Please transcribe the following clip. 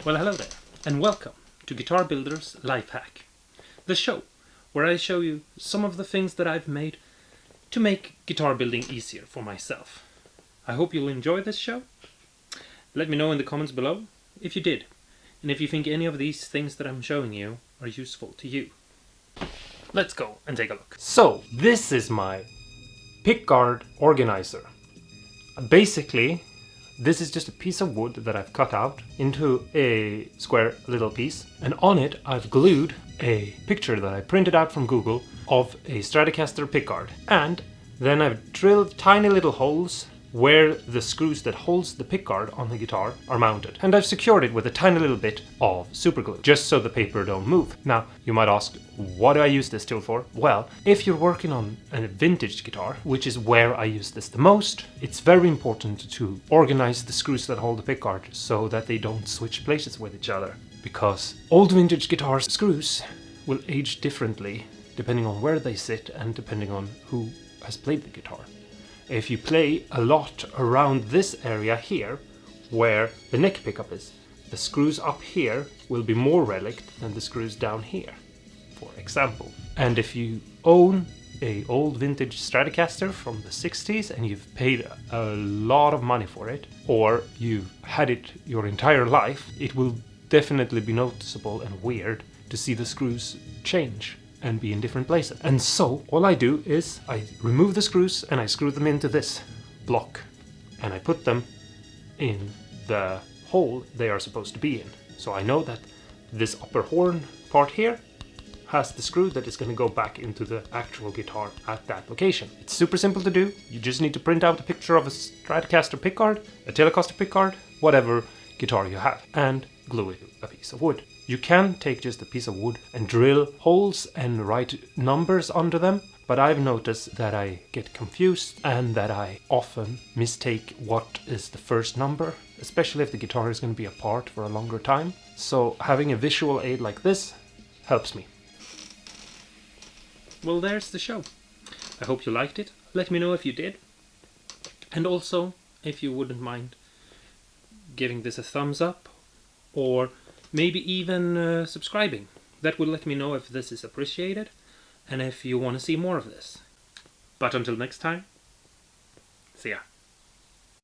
Well, hello there, and welcome to Guitar Builder's Life Hack, the show where I show you some of the things that I've made to make guitar building easier for myself. I hope you'll enjoy this show. Let me know in the comments below if you did, and if you think any of these things that I'm showing you are useful to you. Let's go and take a look. So, this is my Pickguard Organizer. Basically, this is just a piece of wood that I've cut out into a square little piece, and on it I've glued a picture that I printed out from Google of a Stratocaster pickguard, and then I've drilled tiny little holes where the screws that holds the pickguard on the guitar are mounted, and I've secured it with a tiny little bit of super glue just so the paper don't move. Now you might ask, what do I use this tool for? Well, if you're working on a vintage guitar, which is where I use this the most, it's very important to organize the screws that hold the pickguard so that they don't switch places with each other, because old vintage guitar screws will age differently depending on where they sit and depending on who has played the guitar. If you play a lot around this area here, where the neck pickup is, the screws up here will be more relict than the screws down here, for example. And if you own an old vintage Stratocaster from the 60s and you've paid a lot of money for it, or you've had it your entire life, it will definitely be noticeable and weird to see the screws change and be in different places. And so all I do is I remove the screws and I screw them into this block, and I put them in the hole they are supposed to be in. So I know that this upper horn part here has the screw that is going to go back into the actual guitar at that location. It's super simple to do. You just need to print out a picture of a Stratocaster pickguard, a Telecaster pickguard, whatever guitar you have, and glue it to a piece of wood. You can take just a piece of wood and drill holes and write numbers under them, but I've noticed that I get confused and that I often mistake what is the first number, especially if the guitar is going to be apart for a longer time. So having a visual aid like this helps me. Well, there's the show. I hope you liked it. Let me know if you did. And also, if you wouldn't mind giving this a thumbs up, or maybe even subscribing. That will let me know if this is appreciated and if you want to see more of this. But until next time, see ya.